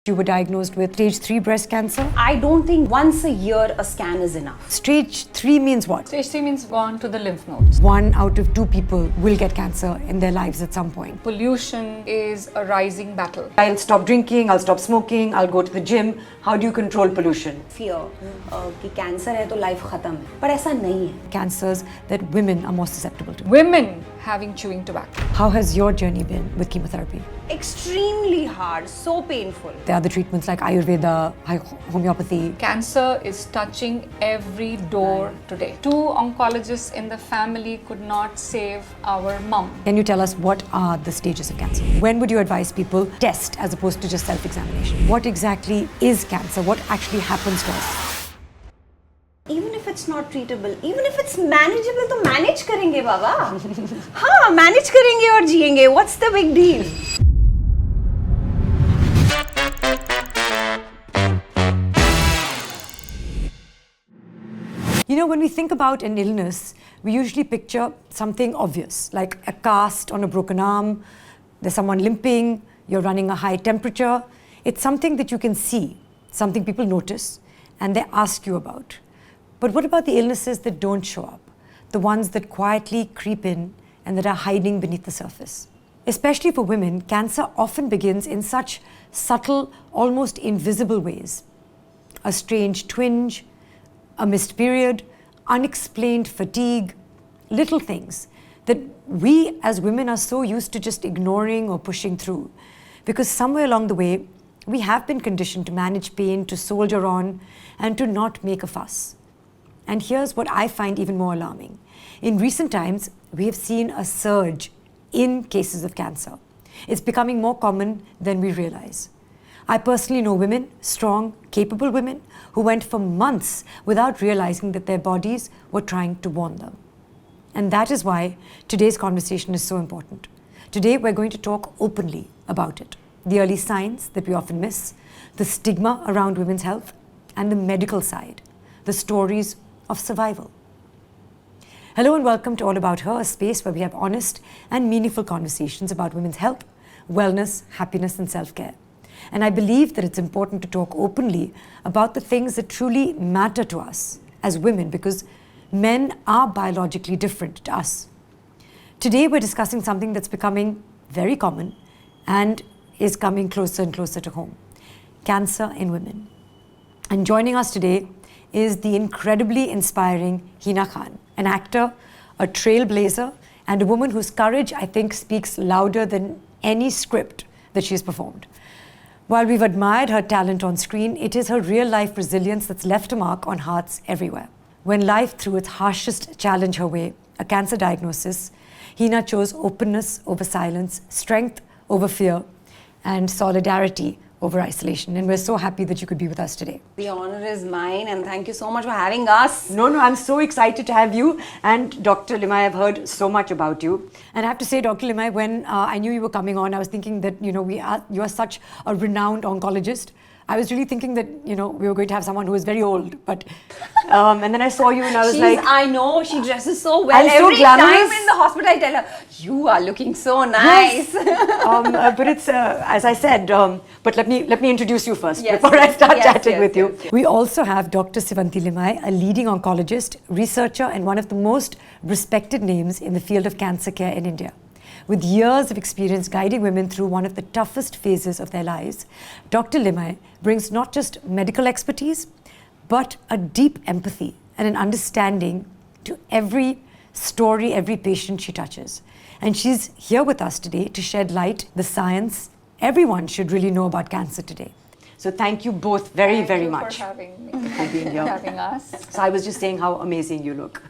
You were diagnosed with stage 3 breast cancer. I don't think once a year a scan is enough. Stage 3 means what? Stage 3 means gone to the lymph nodes. 1 out of 2 people will get cancer in their lives at some point. Pollution is a rising battle. I'll stop drinking, I'll stop smoking, I'll go to the gym. How do you control pollution? Fear कि cancer है तो life खत्म है, पर ऐसा नहीं है. Cancers that women are more susceptible to. Women having chewing tobacco. How has your journey been with chemotherapy? Extremely hard, so painful. There are the treatments like Ayurveda, homeopathy. Cancer is touching every door today. 2 oncologists in the family could not save our mum. Can you tell us what are the stages of cancer? When would you advise people test as opposed to just self-examination? What exactly is cancer? What actually happens to us? Even if it's not treatable, even if it's manageable, तो manage करेंगे बाबा. हाँ, manage करेंगे और जिएंगे. What's the big deal? You know, when we think about an illness, we usually picture something obvious, like a cast on a broken arm, there's someone limping, you're running a high temperature. It's something that you can see, something people notice, and they ask you about. But what about the illnesses that don't show up? The ones that quietly creep in and that are hiding beneath the surface. Especially for women, cancer often begins in such subtle, almost invisible ways. A strange twinge, a missed period, unexplained fatigue, little things that we as women are so used to just ignoring or pushing through. Because somewhere along the way, we have been conditioned to manage pain, to soldier on, and to not make a fuss. And here's what I find even more alarming. In recent times, we have seen a surge in cases of cancer. It's becoming more common than we realize. I personally know women, strong, capable women, who went for months without realizing that their bodies were trying to warn them. And that is why today's conversation is so important. Today, we're going to talk openly about it. The early signs that we often miss, the stigma around women's health, and the medical side, the stories of survival. Hello and welcome to All About Her, a space where we have honest and meaningful conversations about women's health, wellness, happiness, and self-care. And I believe that it's important to talk openly about the things that truly matter to us as women, because men are biologically different to us. Today, we're discussing something that's becoming very common and is coming closer and closer to home: cancer in women. And joining us today is the incredibly inspiring Hina Khan, an actor, a trailblazer, and a woman whose courage, I think, speaks louder than any script that she's performed. While we've admired her talent on screen, it is her real-life resilience that's left a mark on hearts everywhere. When life threw its harshest challenge her way, a cancer diagnosis, Hina chose openness over silence, strength over fear, and solidarity over isolation. And we're so happy that you could be with us today. The honor is mine, and thank you so much for having us. No, I'm so excited to have you. And Dr. Limaye, I've heard so much about you. And I have to say, Dr. Limaye, when I knew you were coming on, I was thinking that, you are such a renowned oncologist. I was really thinking that, we were going to have someone who was very old. But, and then I saw you and I was I know, she dresses so well. And Every so glamorous. time in the hospital, I tell her, you are looking so nice. Yes. But it's, as I said, but let me introduce you first Yes. before I start Yes, chatting yes, with you. yes. We also have Dr. Sewanti Limaye, a leading oncologist, researcher, and one of the most respected names in the field of cancer care in India. With years of experience guiding women through one of the toughest phases of their lives, Dr. Limaye brings not just medical expertise, but a deep empathy and an understanding to every story, every patient she touches. And she's here with us today to shed light, the science. Everyone should really know about cancer today. So thank you both very much for having me. for being here. Having us. So I was just saying how amazing you look.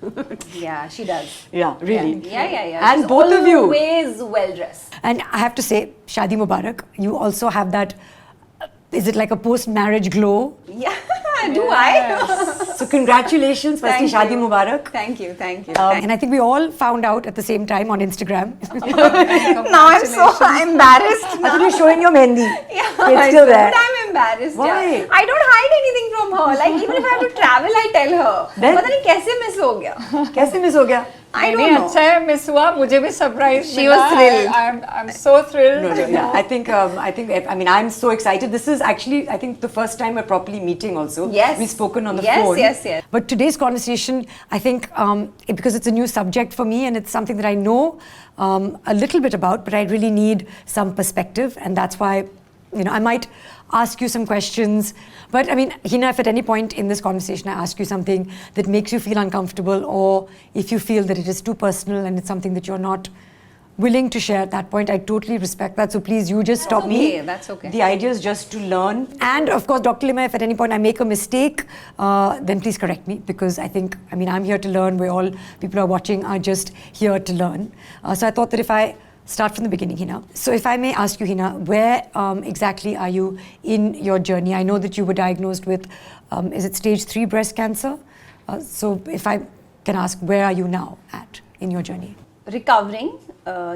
Yeah, she does. Yeah, really. Yeah. And She's both of you. always well dressed. And I have to say, Shadi Mubarak, you also have that, is it like a post-marriage glow? Yeah, do I? So congratulations, firstly, Thank Shadi you. Mubarak. Thank you. And I think we all found out at the same time on Instagram. Now I'm so embarrassed. I thought you're showing your mehendi. Yeah, It's still there. I'm embarrassed. Why? Yeah. I don't hide anything from her. Like even if I have to travel, I tell her. Then? पता नहीं कैसे miss हो गया. कैसे miss हो गया? I don't know. अच्छा है मिस हुआ मुझे भी surprise She was thrilled. I'm so thrilled. No, yeah. I think, I'm so excited. This is actually, I think, the first time we're properly meeting also. Yes. We've spoken on the Yes, phone. yes. But today's conversation, I think, because it's a new subject for me and it's something that I know a little bit about, but I really need some perspective. And that's why, I might ask you some questions. But I mean, Hina, if at any point in this conversation I ask you something that makes you feel uncomfortable, or if you feel that it is too personal and it's something that you're not willing to share at that point, I totally respect that. So please, you just stop me. That's okay. The idea is just to learn. And of course, Dr. Limaye, if at any point I make a mistake, then please correct me, because I'm here to learn. People who are watching are just here to learn. So I thought that if I start from the beginning, Hina. So if I may ask you, Hina, where exactly are you in your journey? I know that you were diagnosed with, is it stage 3 breast cancer? So if I can ask, where are you now at in your journey? Recovering,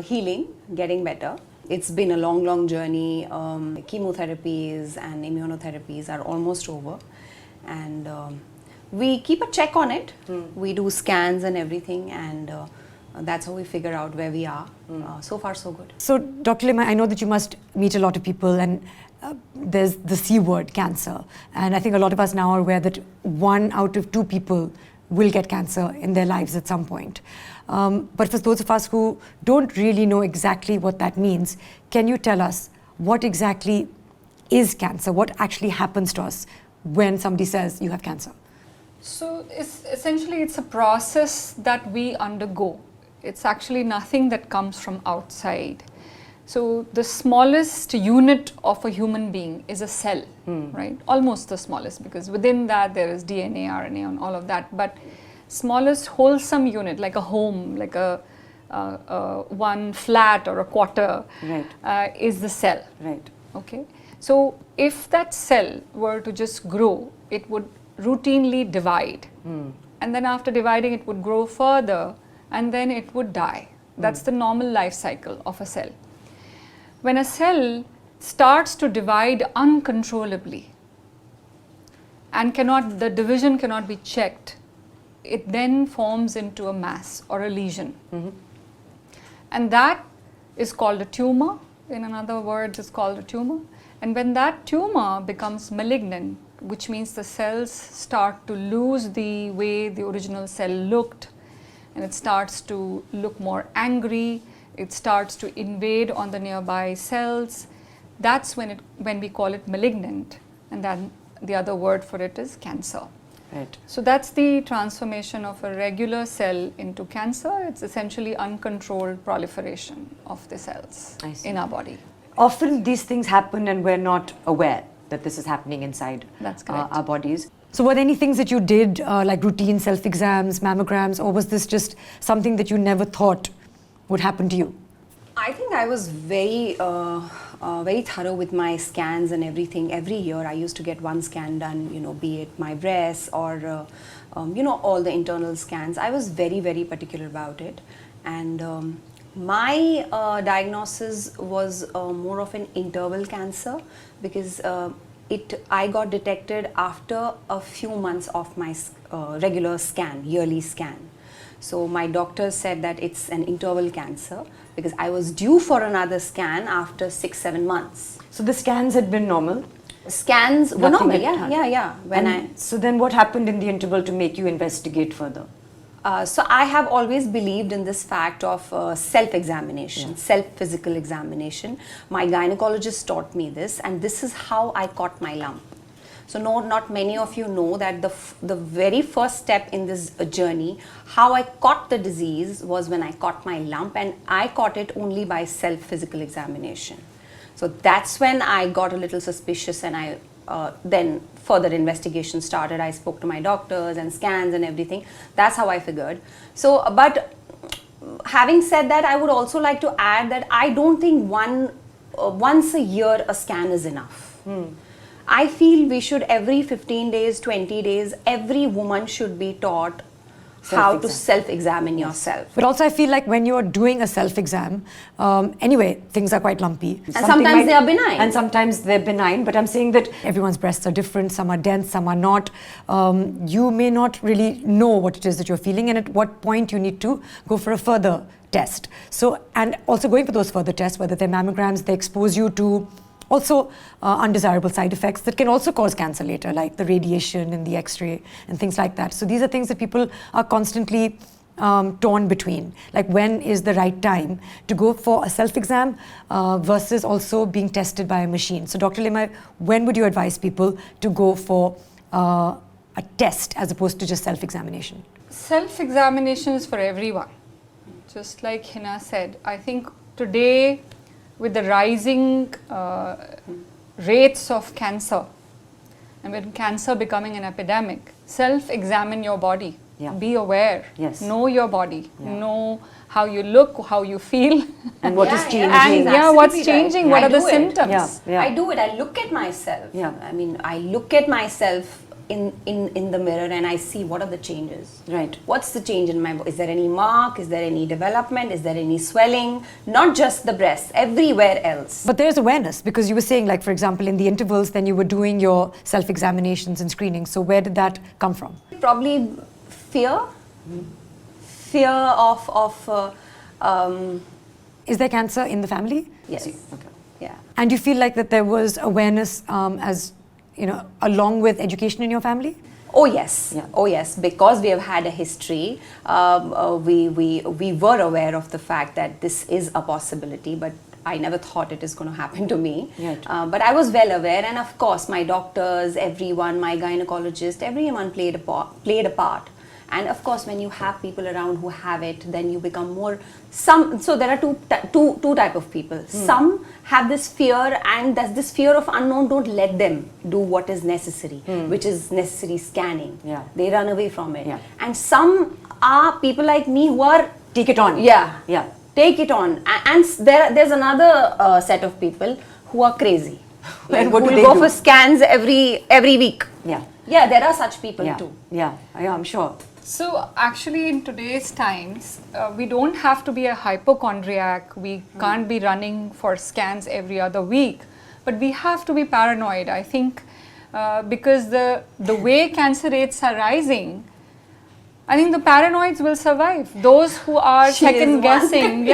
healing, getting better. It's been a long journey. Chemotherapies and immunotherapies are almost over. And we keep a check on it. We do scans and everything, and that's how we figure out where we are. So far, so good. So, Dr. Limaye, I know that you must meet a lot of people, and there's the C word, cancer. And I think a lot of us now are aware that 1 out of 2 people will get cancer in their lives at some point. But for those of us who don't really know exactly what that means, can you tell us what exactly is cancer? What actually happens to us when somebody says you have cancer? So essentially it's a process that we undergo. It's actually nothing that comes from outside. So the smallest unit of a human being is a cell, right? Almost the smallest, because within that there is DNA, RNA, and all of that. But smallest wholesome unit, like a home, like a one flat or a quarter, right, is the cell. Right. Okay. So if that cell were to just grow, it would routinely divide, and then after dividing, it would grow further, and then it would die. That's the normal life cycle of a cell. When a cell starts to divide uncontrollably and the division cannot be checked, it then forms into a mass or a lesion. And that is called a tumor. In other words, it's called a tumor. And when that tumor becomes malignant, which means the cells start to lose the way the original cell looked, and it starts to look more angry, it starts to invade on the nearby cells, that's when we call it malignant, and then the other word for it is cancer. Right. So that's the transformation of a regular cell into cancer. It's essentially uncontrolled proliferation of the cells in our body. Often these things happen and we're not aware that this is happening inside our bodies. So were there any things that you did, like routine self-exams, mammograms, or was this just something that you never thought would happen to you? I think I was very thorough with my scans and everything. Every year I used to get one scan done, be it my breasts or, all the internal scans. I was very particular about it. And my diagnosis was more of an interval cancer, because I got detected after a few months of my regular scan, yearly scan. So my doctor said that it's an interval cancer, because I was due for another scan after 6-7 months. So the scans had been normal? Scans were normal, yeah. So then what happened in the interval to make you investigate further? So I have always believed in this fact of self-examination, self-physical examination. My gynecologist taught me this, and this is how I caught my lump. So not many of you know that the very first step in this journey, how I caught the disease, was when I caught my lump, and I caught it only by self-physical examination. So that's when I got a little suspicious, and then further investigation started. I spoke to my doctors and scans and everything. That's how I figured. So, but having said that, I would also like to add that I don't think once a year a scan is enough. I feel we should, every 15 days, 20 days, every woman should be taught how to self-examine yourself. But also I feel like when you're doing a self-exam, anyway, things are quite lumpy. And sometimes they are benign. And sometimes they're benign, but I'm saying that Everyone's breasts are different, some are dense, some are not. You may not really know what it is that you're feeling and at what point you need to go for a further test. So, and also going for those further tests, whether they're mammograms, they expose you to also undesirable side effects that can also cause cancer later, like the radiation and the X-ray and things like that. So these are things that people are constantly torn between, like when is the right time to go for a self-exam versus also being tested by a machine. So Dr. Limaye, when would you advise people to go for a test as opposed to just self-examination? Self-examination is for everyone. Just like Hina said, I think today with the rising rates of cancer and with cancer becoming an epidemic, self-examine your body. Yeah. Be aware, Yes. know your body, know how you look, how you feel. and what is changing. And Absolutely what's right. changing, what I are the do it. symptoms. Yeah. I do it. I look at myself. Yeah. I mean, I look at myself in the mirror and I see what are the changes. Right. What's the change in my body? Is there any mark? Is there any development? Is there any swelling? Not just the breast, everywhere else. But there's awareness because you were saying, like, for example, in the intervals, then you were doing your self-examinations and screening. So where did that come from? Probably fear. Fear of Is there cancer in the family? yes. Okay. Yeah. And you feel like that there was awareness as, you know, along with education in your family? Oh yes, Yeah. oh yes. Because we have had a history, we were aware of the fact that this is a possibility, but I never thought it is going to happen to me. Right. But I was well aware, and of course, my doctors, everyone, my gynecologist, everyone played a part. And of course, when you have people around who have it, then you become more. So there are two type of people. Some have this fear, and that's this fear of unknown. Don't let them do what is necessary, which is necessary scanning. Yeah. They run away from it. Yeah. And some are people like me who are Take it on. yeah. Yeah. Take it on. And there's another set of people who are crazy. And what who do will they go do? for scans every week. Yeah. Yeah, there are such people Yeah. too. Yeah. Yeah, I'm sure. So actually in today's times, we don't have to be a hypochondriac, we can't be running for scans every other week, but we have to be paranoid, I think, because the way cancer rates are rising, I think the paranoids will survive. Those who are second guessing, we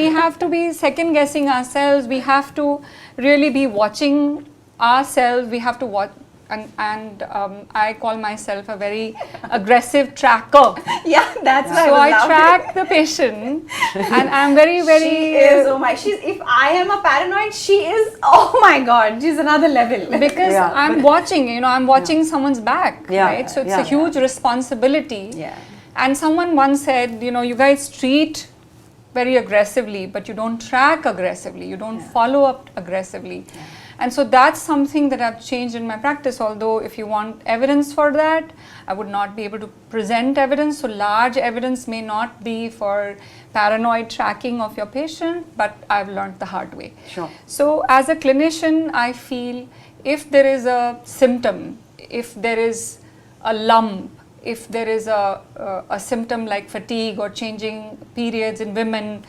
have to be second guessing ourselves, we have to really be watching ourselves, we have to watch. And I call myself a very aggressive tracker. Yeah, that's why So I I was laughing. track the patient, and I'm very, She is, oh my, if I am a paranoid, she is, oh my god, she's another level. because Yeah, I'm watching, I'm watching someone's back, Yeah, right? So it's yeah. a huge responsibility. Yeah. And someone once said, you guys treat very aggressively, but you don't track aggressively, you don't follow up aggressively. And so that's something that I've changed in my practice, although if you want evidence for that, I would not be able to present evidence. So large evidence may not be for paranoid tracking of your patient, but I've learned the hard way. Sure. So as a clinician, I feel if there is a symptom, if there is a lump, if there is a symptom like fatigue or changing periods in women,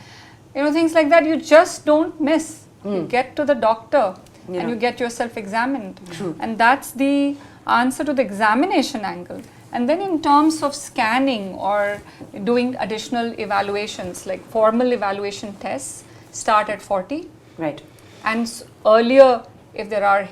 things like that, you just don't miss. You get to the doctor. Yeah. And you get yourself examined. True. And that's the answer to the examination angle. And then in terms of scanning or doing additional evaluations, like formal evaluation tests start at 40. Right. And earlier, if there are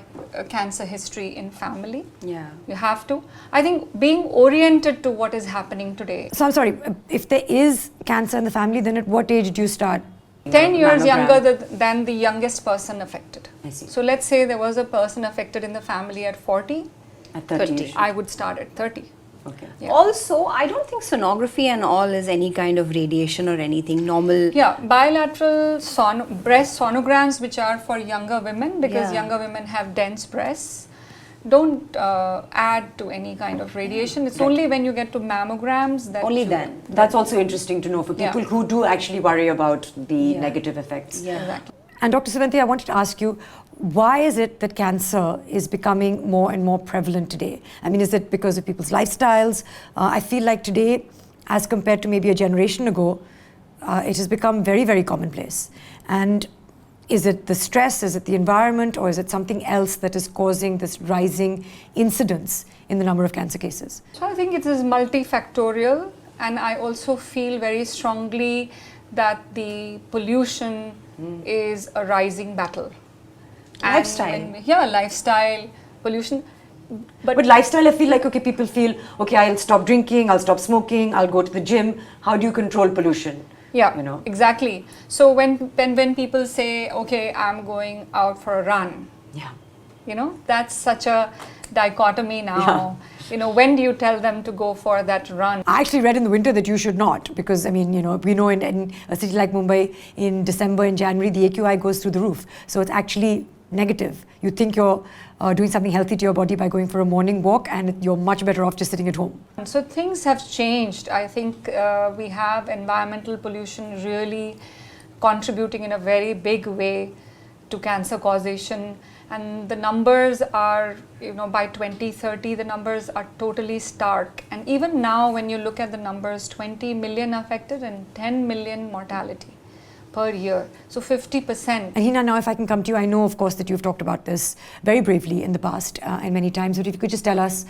cancer history in family, Yeah. you have to. I think being oriented to what is happening today. So I'm sorry, if there is cancer in the family, then at what age do you start? 10 years Mammogram. younger than the youngest person affected. I see. So let's say there was a person affected in the family at 40, At 30. 30. I would start at 30. Okay. Yeah. Also, I don't think sonography and all is any kind of radiation or anything normal. Yeah, bilateral breast sonograms, which are for younger women, because Yeah. younger women have dense breasts, don't add to any kind of radiation. It's only when you get to mammograms that Only you- then. That's also interesting to know for people who do actually worry about the Yeah. negative effects. Yeah. Exactly. And Dr. Sewanti, I wanted to ask you, Why is it that cancer is becoming more and more prevalent today? I mean, is it because of people's lifestyles? I feel like today, as compared to maybe a generation ago, it has become very, very commonplace. And is it the stress, is it the environment, or is it something else that is causing this rising incidence in the number of cancer cases? So I think it is multifactorial, and I also feel very strongly that the pollution is a rising battle. Lifestyle. Lifestyle, pollution. But lifestyle, I feel like, okay, people feel, okay, I'll stop drinking, I'll stop smoking, I'll go to the gym. How do you control pollution? Yeah, You know? exactly. So when people say, okay, I'm going out for a run, Yeah. you know, that's such a dichotomy now. You know, when do you tell them to go for that run? I actually read in the winter that you should not, because I mean, you know, we know in a city like Mumbai, in December and January, the AQI goes through the roof. So it's actually negative. You think you're doing something healthy to your body by going for a morning walk, and you're much better off just sitting at home. So things have changed. I think we have environmental pollution really contributing in a very big way to cancer causation. And the numbers are, you know, by 2030, the numbers are totally stark. And even now, when you look at the numbers, 20 million affected and 10 million mortality per year. So 50%. And Hina, now if I can come to you, I know, of course, that you've talked about this very bravely in the past and many times, but if you could just tell us,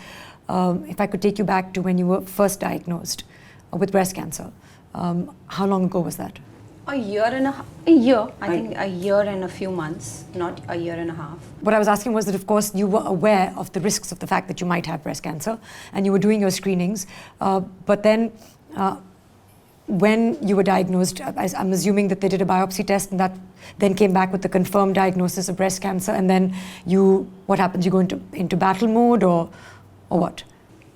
if I could take you back to when you were first diagnosed with breast cancer, how long ago was that? I think a year and a few months, not a year and a half. What I was asking was that, of course, you were aware of the risks of the fact that you might have breast cancer, and you were doing your screenings, but then when you were diagnosed, I'm assuming that they did a biopsy test and that then came back with the confirmed diagnosis of breast cancer, and then what happens? You go into battle mode or what?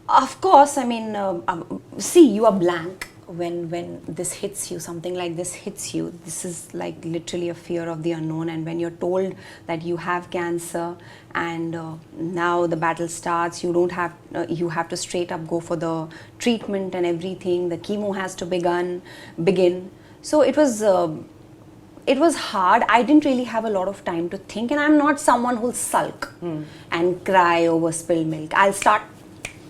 Of course, I mean, see, you are blank when this hits you, something like this hits you. This is like literally a fear of the unknown, and when you're told that you have cancer and now the battle starts, you have to straight up go for the treatment and everything. The chemo has to begin. So it was hard. I didn't really have a lot of time to think, and I'm not someone who'll sulk and cry over spilled milk. I'll start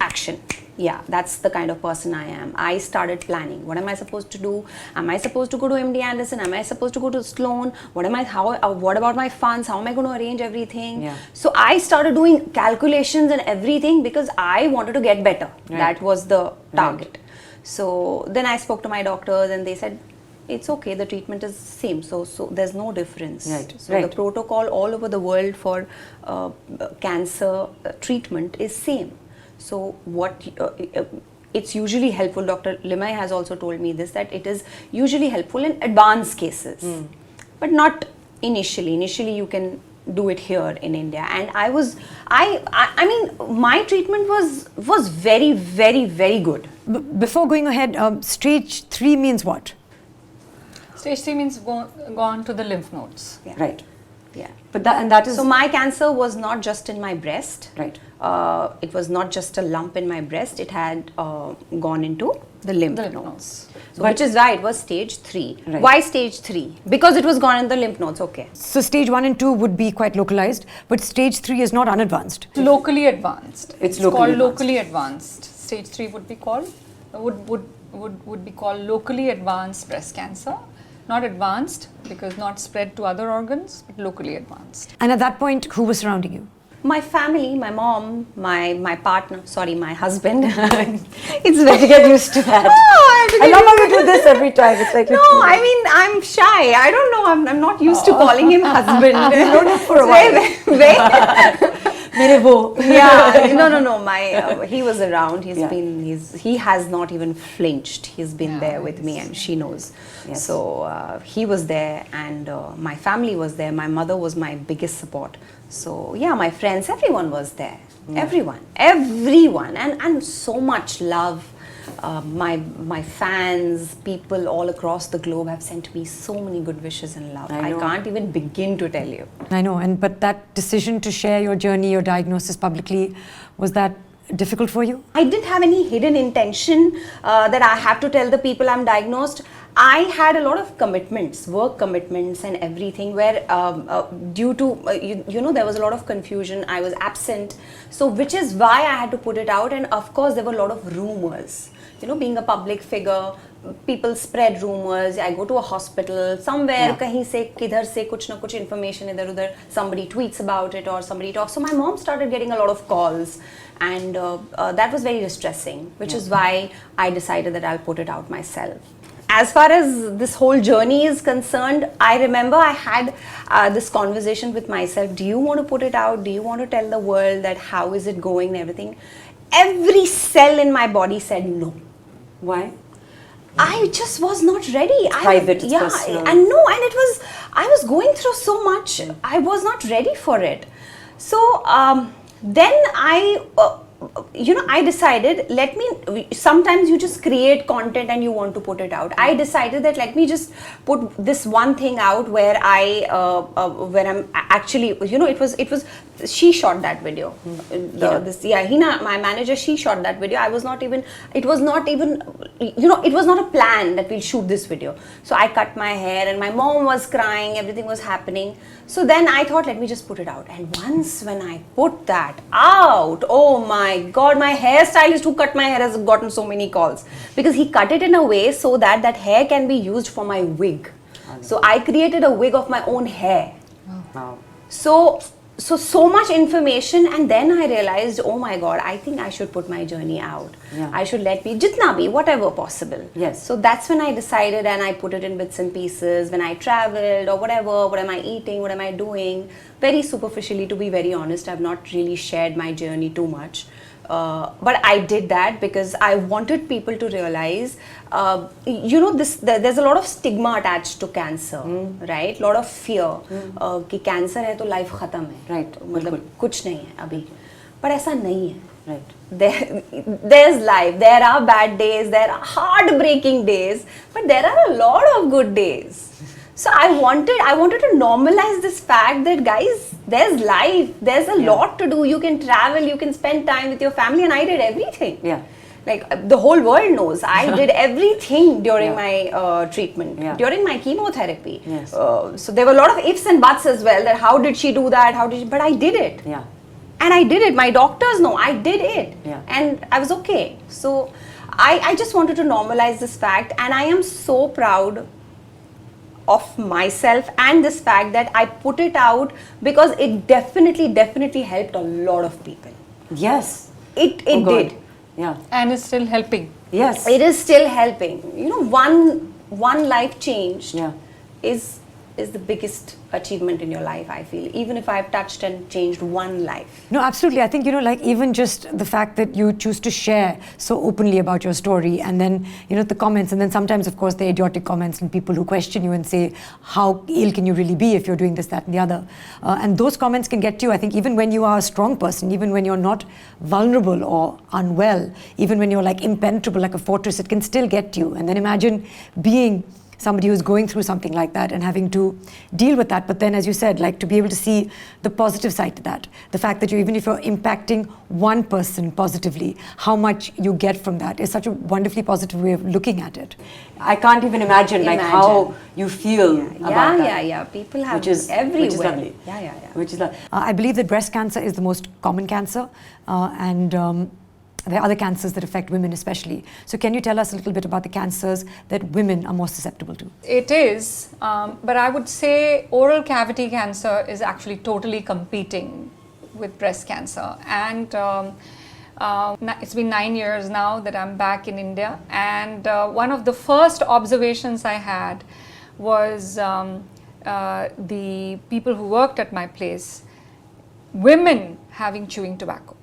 action. Yeah, that's the kind of person I am. I started planning. What am I supposed to do? Am I supposed to go to MD Anderson? Am I supposed to go to Sloan? What about my funds? How am I going to arrange everything? Yeah. So I started doing calculations and everything because I wanted to get better. Right. That was the target. Right. So then I spoke to my doctors and they said, it's okay, the treatment is the same, so there's no difference. Right. So Right. the protocol all over the world for cancer treatment is same. So it's usually helpful. Dr. Limaye has also told me this, that it is usually helpful in advanced cases, but not initially. Initially, you can do it here in India. And I mean, my treatment was very, very, very good. Before going ahead, stage 3 means what? Stage 3 means gone to the lymph nodes. Yeah. Right. Yeah. But that is... So my cancer was not just in my breast. Right. It was not just a lump in my breast. It had gone into the lymph nodes. So which is why it was stage 3. Right. Why stage 3? Because it was gone in the lymph nodes. Okay. So stage 1 and 2 would be quite localized, but stage 3 is not unadvanced. Locally advanced. It's called advanced. locally advanced. Stage 3 would be called would be called locally advanced breast cancer. Not advanced because not spread to other organs, but locally advanced. And at that point, who was surrounding you? My family, my mom, my partner, sorry, my husband. It's better to get used to that. No, I love how you do this every time. It's like... No, I mean, I'm shy. I don't know. I'm not used to calling him husband. known him for a while. Yeah, no. He was around. He has not even flinched. He's been there with me, and she knows. Yes. So he was there, and my family was there. My mother was my biggest support. So yeah, my friends, everyone was there. Yeah. Everyone, and so much love. My fans, people all across the globe have sent me so many good wishes and love. I can't even begin to tell you. I know, but that decision to share your journey, your diagnosis publicly, was that difficult for you? I didn't have any hidden intention that I have to tell the people I'm diagnosed. I had a lot of commitments, work commitments and everything, where due to, there was a lot of confusion, I was absent. So which is why I had to put it out. And of course, there were a lot of rumors. Being a public figure, people spread rumors. I go to a hospital, somewhere, kahin se, kidhar se, kuch na kuch information idhar udhar, somebody tweets about it or somebody talks. So my mom started getting a lot of calls, and that was very distressing, which is why I decided that I'll put it out myself. As far as this whole journey is concerned, I remember I had this conversation with myself. Do you want to put it out? Do you want to tell the world that how is it going and everything? Every cell in my body said no. Why? I just was not ready. Private, it's personal. And no, and I was going through so much. I was not ready for it. So then I decided, sometimes you just create content and you want to put it out. I decided that let me just put this one thing out where where I'm actually, it was, she shot that video. Hina, my manager, she shot that video. It was not a plan that we'll shoot this video. So I cut my hair and my mom was crying, everything was happening. So then I thought, let me just put it out. And once when I put that out, oh my God, my hairstylist who cut my hair has gotten so many calls. Because he cut it in a way so that that hair can be used for my wig. So I created a wig of my own hair. Wow. So much information, and then I realized, oh my God, I think I should put my journey out. Yeah. I should let me, jitna bhi, whatever possible. Yes. So that's when I decided, and I put it in bits and pieces when I traveled or whatever, what am I eating, what am I doing. Very superficially, to be very honest, I've not really shared my journey too much. But I did that because I wanted people to realize, there's a lot of stigma attached to cancer, right? Lot of fear कि cancer है तो life खत्म है, right? मतलब कुछ नहीं है अभी, but ऐसा नहीं है, right? There's life. There are bad days, there are heartbreaking days, but there are a lot of good days. So I wanted to normalize this fact that guys, there's life, there's a lot to do. You can travel, you can spend time with your family, and I did everything. Yeah. Like the whole world knows, I did everything during my treatment, during my chemotherapy. Yes. So there were a lot of ifs and buts as well. That how did she do that? But I did it. Yeah. And I did it. My doctors know I did it. Yeah. And I was okay. So I just wanted to normalize this fact, and I am so proud of myself and this fact that I put it out because it definitely helped a lot of people. Yes. It did. Yeah. And it's still helping. Yes. It is still helping. One life changed is the biggest achievement in your life, I feel. Even if I've touched and changed one life. No, absolutely. I think, even just the fact that you choose to share so openly about your story, and then, the comments, and then sometimes, of course, the idiotic comments and people who question you and say, how ill can you really be if you're doing this, that, and the other. And those comments can get to you, I think, even when you are a strong person, even when you're not vulnerable or unwell, even when you're like impenetrable, like a fortress, it can still get to you. And then imagine being somebody who's going through something like that and having to deal with that. But then, as you said, like to be able to see the positive side to that, the fact that even if you're impacting one person positively, how much you get from that is such a wonderfully positive way of looking at it. I can't even imagine like how you feel about that. Yeah. People have which is everywhere. Which is lovely. Yeah. Which is lovely. I believe that breast cancer is the most common cancer, and there are other cancers that affect women especially. So can you tell us a little bit about the cancers that women are more susceptible to? It is, but I would say oral cavity cancer is actually totally competing with breast cancer. And it's been 9 years now that I'm back in India. And one of the first observations I had was the people who worked at my place, women having chewing tobacco,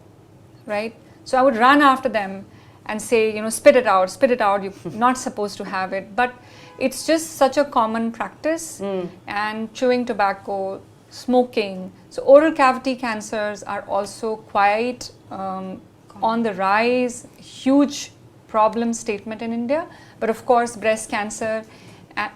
right? So I would run after them and say, spit it out, you're not supposed to have it. But it's just such a common practice. And chewing tobacco, smoking. So oral cavity cancers are also quite on the rise, huge problem statement in India. But of course, breast cancer.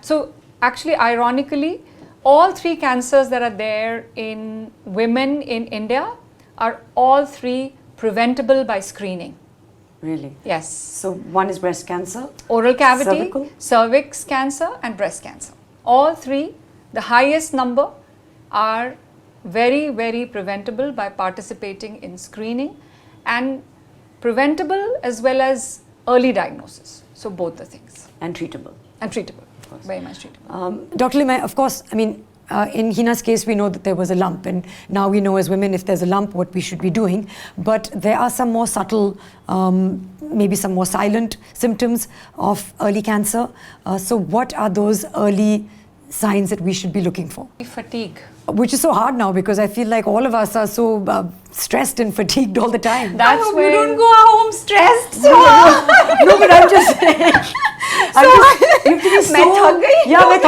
So actually, ironically, all three cancers that are there in women in India are all three preventable by screening. Really? Yes. So one is breast cancer. Oral cavity, Cervical? cervix cancer and breast cancer. All three, the highest number, are very, very preventable by participating in screening, and preventable as well as early diagnosis. So both the things. And treatable. And treatable, very much treatable. Dr. Limaye, of course, I mean, in Hina's case, we know that there was a lump, and now we know as women if there's a lump what we should be doing. But there are some more subtle, maybe some more silent symptoms of early cancer. So what are those early signs that we should be looking for? Fatigue. Which is so hard now because I feel like all of us are so stressed and fatigued all the time. That's I hope when you don't go home stressed. So No, but I'm just saying. You have to be so. मैं थक गई। Yeah, मैं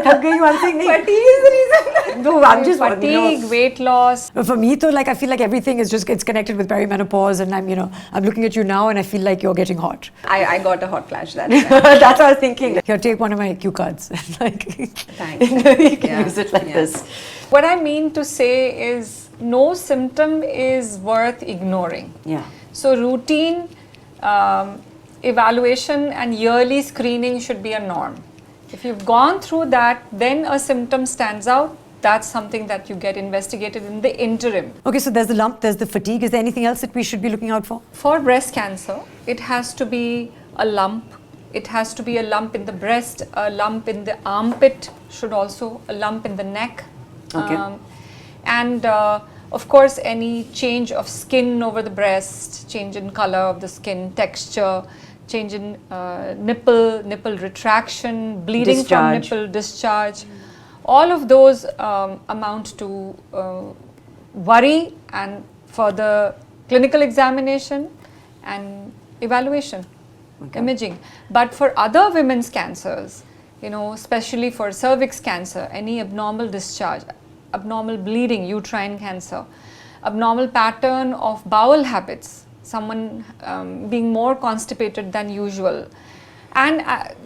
थक गई हूँ. I'm saying नहीं. fatigue is the reason. No, I'm just fatigue, weight loss. For me, though, like I feel like everything is just it's connected with perimenopause, and I'm looking at you now, and I feel like you're getting hot. I got a hot flash that That's what I was thinking. Here, take one of my cue cards. Like, Thanks. you can Yeah. use it like Yeah. this. What I mean to say is no symptom is worth ignoring. Yeah. So routine evaluation and yearly screening should be a norm. If you've gone through that, then a symptom stands out, that's something that you get investigated in the interim. Okay, so there's the lump, there's the fatigue. Is there anything else that we should be looking out for? For breast cancer, it has to be a lump. It has to be a lump in the breast, a lump in the armpit, should also a lump in the neck. Okay. And of course, any change of skin over the breast, change in color of the skin, texture, change in nipple retraction, bleeding Discharge. from nipple, discharge. All of those amount to worry and further clinical examination and evaluation, imaging. But for other women's cancers, especially for cervix cancer, any abnormal discharge, abnormal bleeding, uterine cancer, abnormal pattern of bowel habits, someone being more constipated than usual, and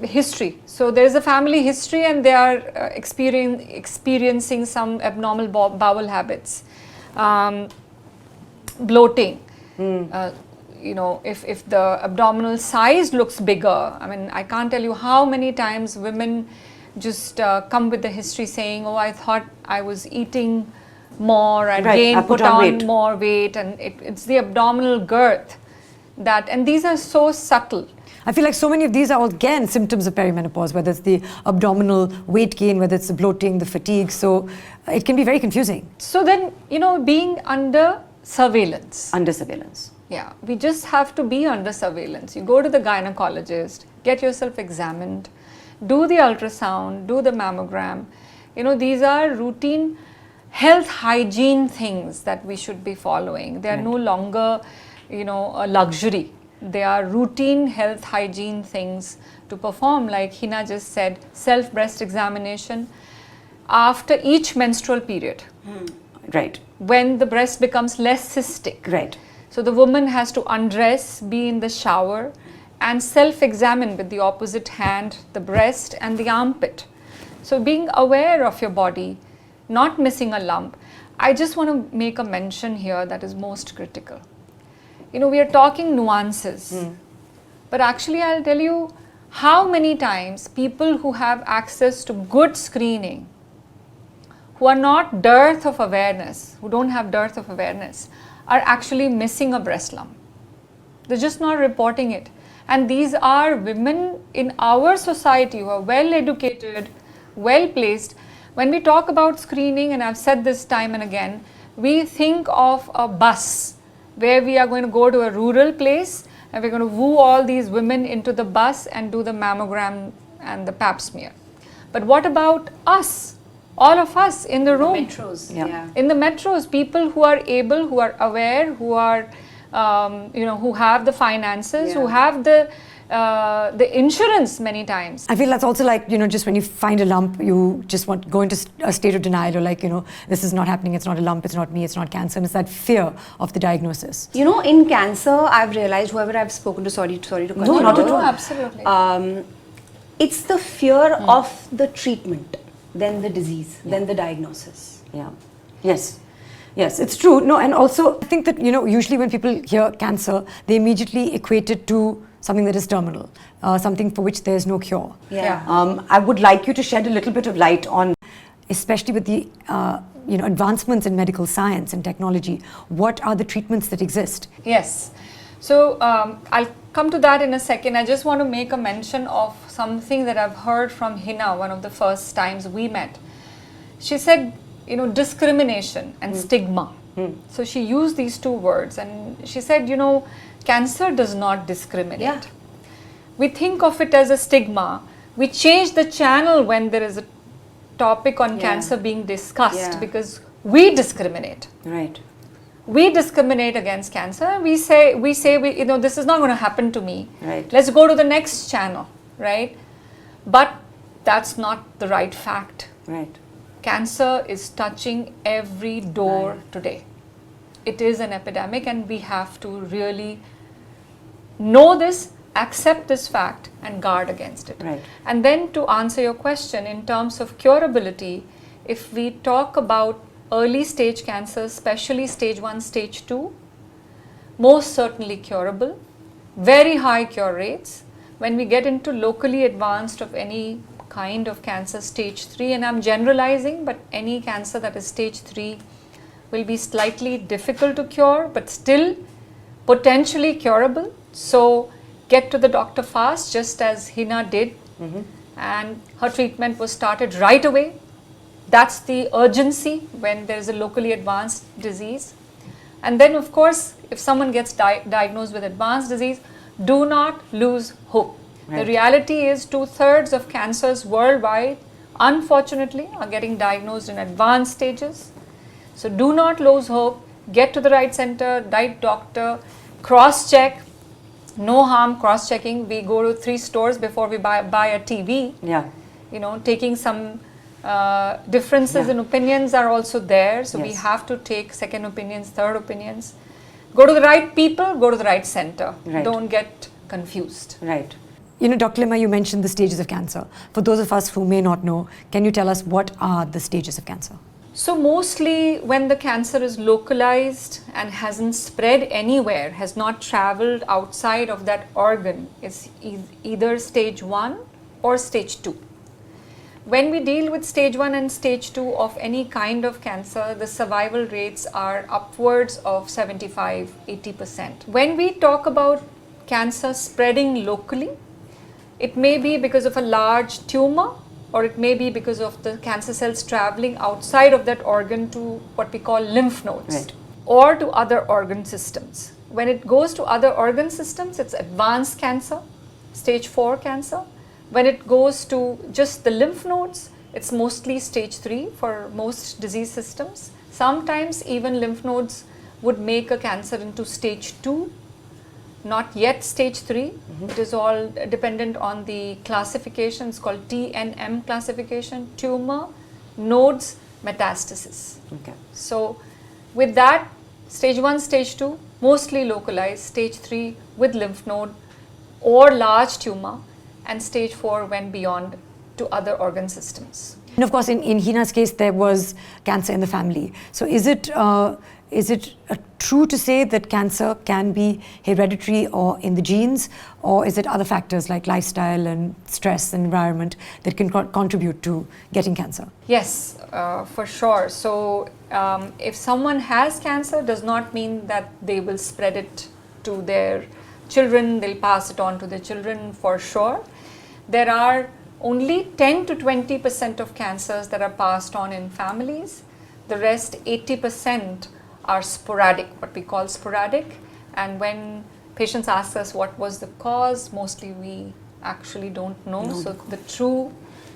history. So there is a family history and they are experiencing some abnormal bowel habits, bloating. If the abdominal size looks bigger, I mean, I can't tell you how many times women just come with the history saying, oh, I thought I was eating more, I gained, put on weight. more weight, and it's the abdominal girth and these are so subtle. I feel like so many of these are again symptoms of perimenopause, whether it's the abdominal weight gain, whether it's the bloating, the fatigue. So it can be very confusing. So then, being under surveillance. Under surveillance. Yeah, we just have to be under surveillance. You go to the gynecologist, get yourself examined, do the ultrasound, do the mammogram. These are routine health hygiene things that we should be following. They are no longer, a luxury. They are routine health hygiene things to perform. Like Hina just said, self-breast examination after each menstrual period. Right. When the breast becomes less cystic. Right. So the woman has to undress, be in the shower, and self-examine with the opposite hand the breast and the armpit. So being aware of your body, not missing a lump. I just want to make a mention here that is most critical. We are talking nuances, but actually I'll tell you how many times people who have access to good screening, who are not dearth of awareness, who don't have dearth of awareness, are actually missing a breast lump. They're just not reporting it. And these are women in our society who are well educated, well placed. When we talk about screening, and I've said this time and again, we think of a bus where we are going to go to a rural place and we're going to woo all these women into the bus and do the mammogram and the pap smear. But what about us? All of us in the room. Metros, Yeah. In the metros, people who are able, who are aware, who are, who have the finances, who have the insurance many times. I feel that's also like, just when you find a lump, you just want to go into a state of denial, or like, this is not happening, it's not a lump, it's not me, it's not cancer. And it's that fear of the diagnosis. In cancer, I've realized, whoever I've spoken to, sorry to cut you not at off. all. Absolutely. It's the fear of the treatment, then the disease, then the diagnosis. Yeah. Yes. Yes, it's true. No, and also I think that, usually when people hear cancer, they immediately equate it to something that is terminal, something for which there's no cure. Yeah. I would like you to shed a little bit of light on, especially with the advancements in medical science and technology, what are the treatments that exist? Yes. So I'll come to that in a second. I just want to make a mention of something that I've heard from Hina one of the first times we met. She said, discrimination and stigma. So she used these two words and she said, cancer does not discriminate. Yeah. We think of it as a stigma. We change the channel when there is a topic on cancer being discussed because we discriminate. Right. We discriminate against cancer. We say, this is not going to happen to me. Right. Let's go to the next channel, right? But that's not the right fact. Right. Cancer is touching every door today. It is an epidemic and we have to really know this, accept this fact and guard against it. Right. And then to answer your question in terms of curability, if we talk about early stage cancer, especially stage 1, stage 2, most certainly curable, very high cure rates. When we get into locally advanced of any kind of cancer, stage 3, and I'm generalizing, but any cancer that is stage 3 will be slightly difficult to cure, but still potentially curable. So get to the doctor fast, just as Hina did, and her treatment was started right away. That's the urgency when there is a locally advanced disease. And then of course, if someone gets diagnosed with advanced disease, do not lose hope. Right. The reality is 2/3 of cancers worldwide, unfortunately, are getting diagnosed in advanced stages. So do not lose hope, get to the right center, right doctor, cross-check, no harm cross-checking. We go to 3 stores before we buy a TV. Yeah. Taking some differences in opinions are also there. So we Yes. have to take second opinions, third opinions. Go to the right people, go to the right center. Right. Don't get confused. Right. Dr. Limaye, you mentioned the stages of cancer. For those of us who may not know, can you tell us what are the stages of cancer? So mostly when the cancer is localized and hasn't spread anywhere, has not traveled outside of that organ, it's either stage 1 or stage 2. When we deal with stage 1 and stage 2 of any kind of cancer, the survival rates are upwards of 75-80%. When we talk about cancer spreading locally, it may be because of a large tumor, or it may be because of the cancer cells traveling outside of that organ to what we call lymph nodes, Right. or to other organ systems. When it goes to other organ systems, it's advanced cancer, stage 4 cancer. When it goes to just the lymph nodes, it's mostly stage 3 for most disease systems. Sometimes even lymph nodes would make a cancer into stage 2, not yet stage 3. It is all dependent on the classification. It's called TNM classification, tumor, nodes, metastasis. Okay. So with that, stage 1, stage 2, mostly localized, stage 3 with lymph node or large tumor, and stage 4 went beyond to other organ systems. And of course, in Hina's case, there was cancer in the family. So is it true to say that cancer can be hereditary or in the genes, or is it other factors like lifestyle and stress and environment that can contribute to getting cancer? Yes, for sure. So if someone has cancer, does not mean that they will spread it to their children, they'll pass it on to their children for sure. There are only 10 to 20% of cancers that are passed on in families. The rest, 80%, are sporadic, what we call sporadic. And when patients ask us what was the cause, mostly we actually don't know. No. So the true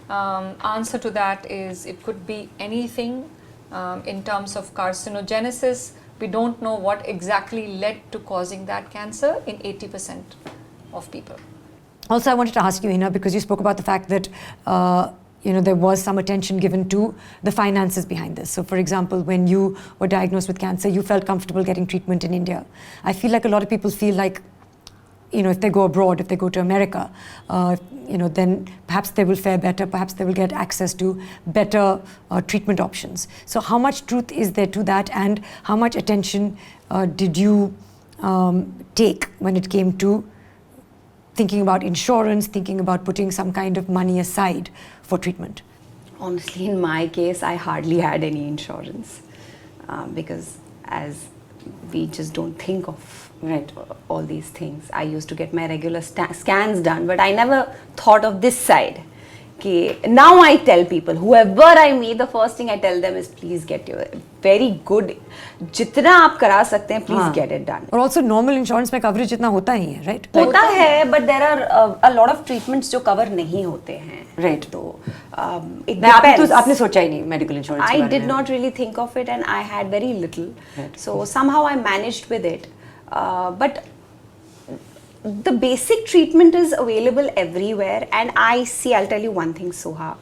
answer to that is it could be anything in terms of carcinogenesis. We don't know what exactly led to causing that cancer in 80% of people. Also, I wanted to ask you, Hina, because you spoke about the fact that there was some attention given to the finances behind this. So, for example, when you were diagnosed with cancer, you felt comfortable getting treatment in India. I feel like a lot of people feel like, if they go abroad, if they go to America, then perhaps they will fare better, perhaps they will get access to better treatment options. So how much truth is there to that, and how much attention did you take when it came to thinking about insurance, thinking about putting some kind of money aside for treatment? Honestly, in my case, I hardly had any insurance because as we just don't think of all these things. I used to get my regular scans done, but I never thought of this side. Okay, now I tell people, whoever I meet, the first thing I tell them is please get your very good, जितना आप करा सकते हैं, please get it done. और also normal insurance में coverage इतना होता ही है, right? होता है, but there are a lot of treatments जो cover नहीं होते हैं. Right. तो it depends. आपने सोचा ही नहीं medical insurance के बारे में? I did not really think of it, and I had very little. Right. So somehow I managed with it. But the basic treatment is available everywhere, and I'll tell you one thing, Soha.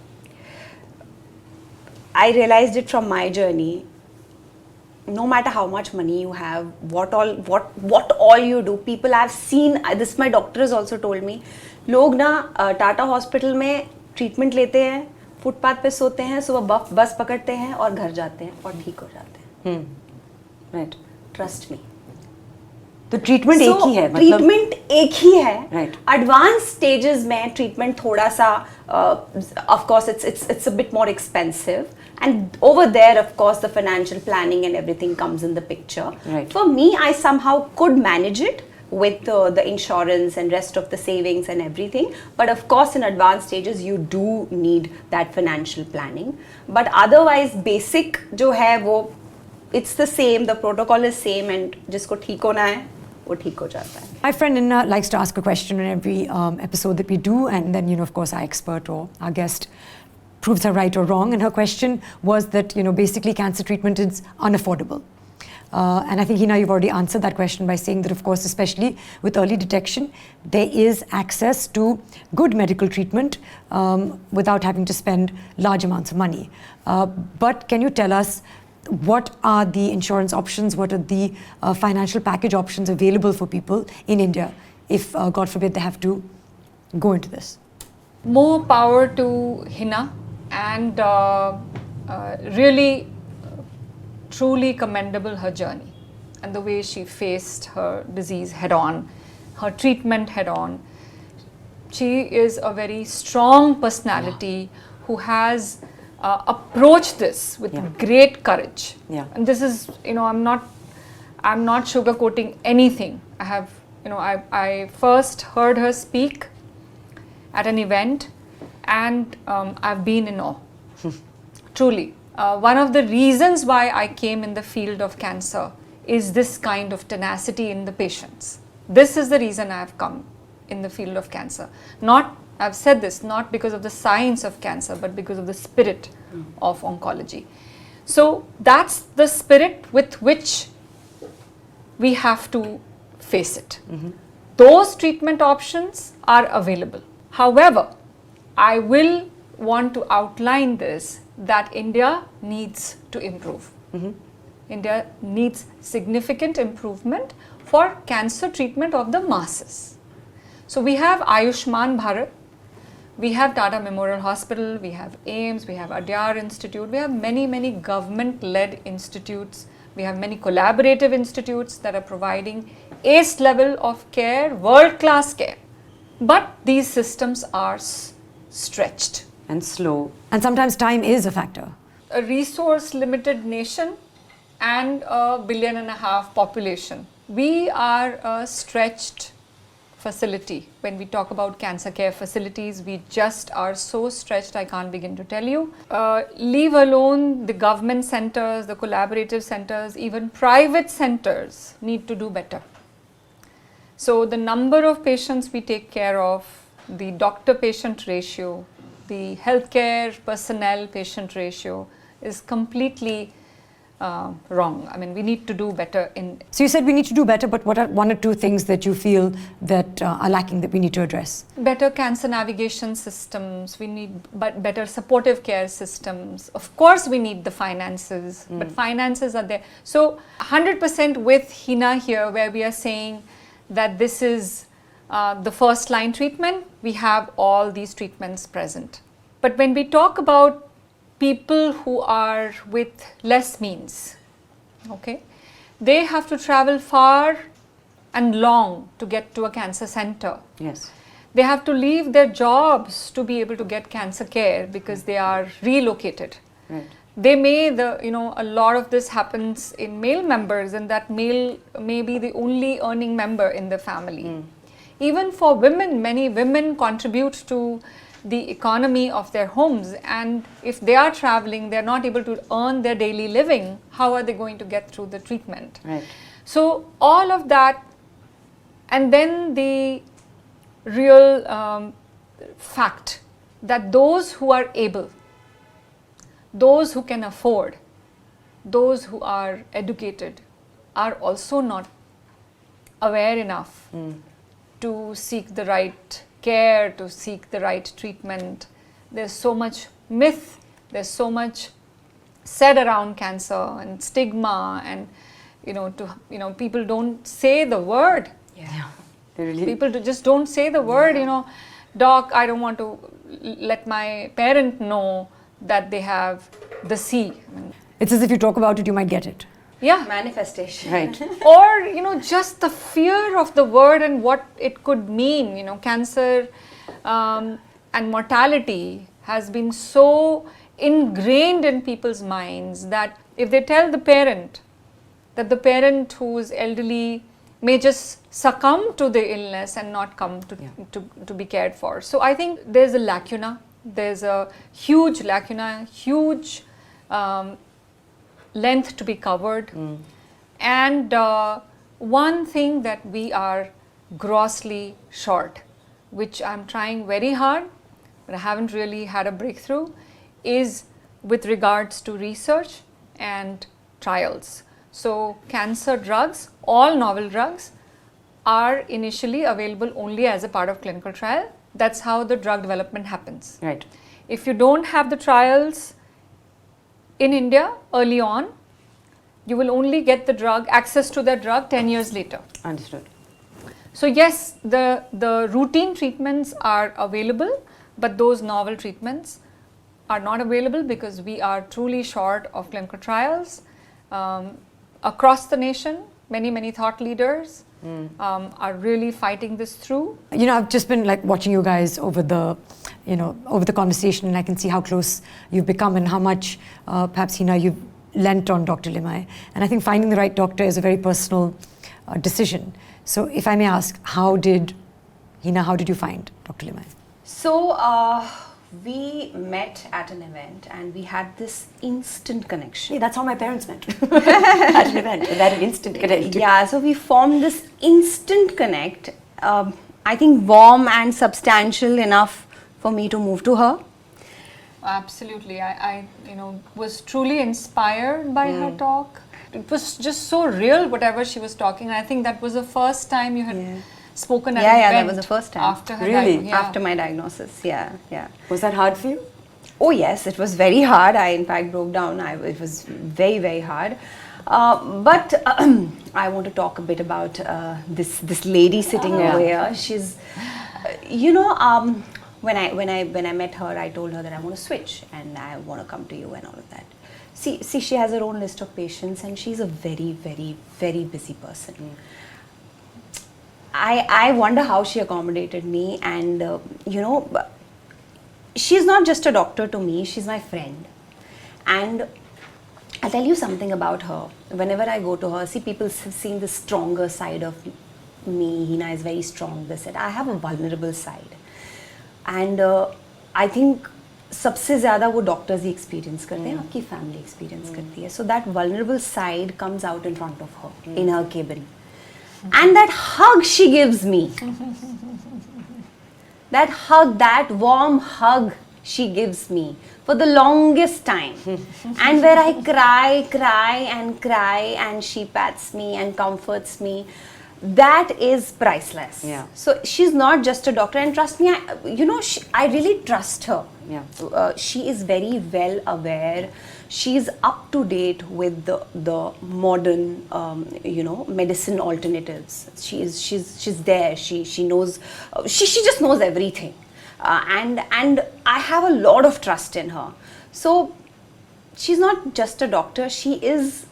I realized it from my journey. No matter how much money you have, what all you do, people have seen this. My doctor has also told me, लोग ना Tata hospital में treatment लेते हैं, footpath पे सोते हैं, सुबह बस पकड़ते हैं और घर जाते हैं और ठीक हो जाते हैं. Right. Trust me. तो ट्रीटमेंट एक ही है, ट्रीटमेंट एक ही है. Right. एडवांस स्टेजेस में ट्रीटमेंट थोड़ा सा of course it's a bit more expensive, and over there of course the financial planning and everything comes in the picture. Right. For me, I somehow could manage it with the insurance and rest of the savings and everything, but of course in advanced stages you do need that financial planning. But otherwise basic जो है वो it's the same, the protocol is same, and जिसको ठीक होना है वो ठीक हो जाता है. My friend Ninna likes to ask a question in every episode that we do, and then of course our expert or our guest proves her right or wrong. And her question was that basically cancer treatment is unaffordable. And I think, Hina, you've already answered that question by saying that, of course, especially with early detection, there is access to good medical treatment without having to spend large amounts of money. But can you tell us what are the insurance options, what are the financial package options available for people in India if, God forbid, they have to go into this? More power to Hina, and really truly commendable her journey and the way she faced her disease head on, her treatment head on. She is a very strong personality who has approached this with great courage. And this is, I'm not sugarcoating anything. I first heard her speak at an event, and I've been in awe. Truly. One of the reasons why I came in the field of cancer is this kind of tenacity in the patients. This is the reason I have come in the field of cancer. I've said this not because of the science of cancer, but because of the spirit of oncology. So that's the spirit with which we have to face it. Those treatment options are available. However, I will want to outline this, that India needs to improve. India needs significant improvement for cancer treatment of the masses. So we have Ayushman Bharat, we have Tata Memorial Hospital, we have AIIMS, we have Adyar Institute, we have many government-led institutes, we have many collaborative institutes that are providing ace level of care, world-class care. But these systems are stretched. And slow. And sometimes time is a factor. A resource-limited nation and a 1.5 billion population. We are a stretched facility. When we talk about cancer care facilities, we just are so stretched, I can't begin to tell you. Leave alone the government centers, the collaborative centers, even private centers need to do better. So the number of patients we take care of, the doctor-patient ratio, the healthcare personnel-patient ratio is completely wrong. I mean, we need to do better in... So you said we need to do better, but what are one or two things that you feel that are lacking that we need to address? Better cancer navigation systems, we need better supportive care systems. Of course, we need the finances, but finances are there. So 100% with Hina here, where we are saying that this is the first line treatment, we have all these treatments present. But when we talk about people who are with less means, okay, they have to travel far and long to get to a cancer center. Yes. They have to leave their jobs to be able to get cancer care because they are relocated. Right. They may, a lot of this happens in male members, and that male may be the only earning member in the family. Even for women, many women contribute to the economy of their homes, and if they are traveling, they are not able to earn their daily living. How are they going to get through the treatment? Right. So all of that, and then the real fact that those who are able, those who can afford, those who are educated are also not aware enough to seek the right care, to seek the right treatment. There's so much myth, there's so much said around cancer and stigma, and people don't say the word. Yeah. They really. People just don't say the word, doc, I don't want to let my parent know that they have the C. It's as if you talk about it, you might get it. Yeah. Manifestation. Right. Or, just the fear of the word and what it could mean. Cancer and mortality has been so ingrained in people's minds that if they tell the parent that the parent who's elderly may just succumb to the illness and not come to be cared for. So I think there's a lacuna. There's a huge lacuna, huge length to be covered. And one thing that we are grossly short, which I'm trying very hard, but I haven't really had a breakthrough, is with regards to research and trials. So cancer drugs, all novel drugs, are initially available only as a part of clinical trial. That's how the drug development happens. Right. If you don't have the trials in India early on, you will only get the drug, access to the drug 10 years later. Understood. So yes, the routine treatments are available, but those novel treatments are not available because we are truly short of clinical trials. Across the nation, many thought leaders are really fighting this through. I've just been watching you guys over the conversation, and I can see how close you've become and how much perhaps Hina you've lent on Dr. Limaye. And I think finding the right doctor is a very personal decision. So if I may ask, how did you find Dr. Limaye? So we met at an event and we had this instant connection. Hey, that's how my parents met. At an event. And that an instant connect. Yeah, so we formed this instant connect. I think warm and substantial enough for me to move to her. Absolutely. I was truly inspired by her talk. It was just so real, whatever she was talking. I think that was the first time you had spoken at an event. Yeah, that was the first time. After her Really? After my diagnosis, yeah. Was that hard for you? Oh yes, it was very hard. I in fact broke down. It was very hard. But I want to talk a bit about this lady sitting over here. She's, when I met her, I told her that I want to switch and I want to come to you and all of that. See, she has her own list of patients and she's a very busy person. I wonder how she accommodated me, and she's not just a doctor to me, she's my friend. And I'll tell you something about her. Whenever I go to her, see, people have seen the stronger side of me. Hina is very strong, they said. I have a vulnerable side. And I think सबसे ज़्यादा वो doctors ही experience करते हैं, आपकी family experience करती है. So that vulnerable side comes out in front of her, in her cabin. And that hug she gives me, that hug, that warm hug she gives me for the longest time, and where I cry and she pats me and comforts me, that is priceless. Yeah. So she's not just a doctor, and trust me, I really trust her. Yeah. She is very well aware. she's up to date with the modern medicine alternatives. She's there. She knows. She just knows everything, and I have a lot of trust in her. So she's not just a doctor. She is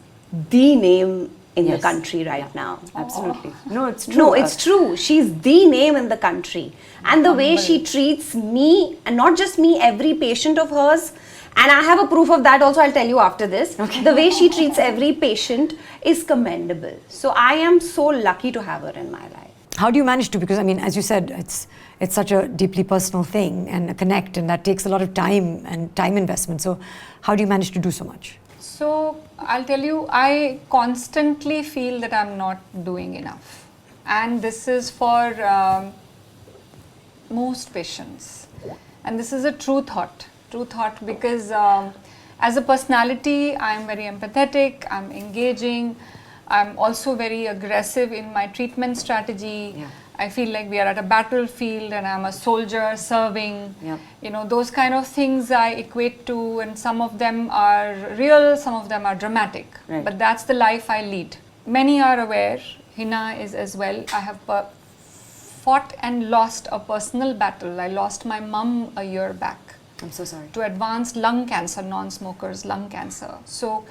the name in the country right now. Absolutely. No, it's true. No, it's true. She's the name in the country. And the way she treats me, and not just me, every patient of hers, and I have a proof of that also, I'll tell you after this. Okay. The way she treats every patient is commendable. So I am so lucky to have her in my life. How do you manage to, because I mean, as you said, it's such a deeply personal thing and a connect, and that takes a lot of time and time investment. So how do you manage to do so much? So I'll tell you, I constantly feel that I'm not doing enough. And this is for most patients. And this is a true thought because as a personality, I'm very empathetic, I'm engaging, I'm also very aggressive in my treatment strategy. Yeah. I feel like we are at a battlefield and I'm a soldier serving. Yeah. You know, those kind of things I equate to, and some of them are real, some of them are dramatic. Right. But that's the life I lead. Many are aware, Hina is as well. I have fought and lost a personal battle. I lost my mum a year back. I'm so sorry. To advanced lung cancer, non-smokers lung cancer. So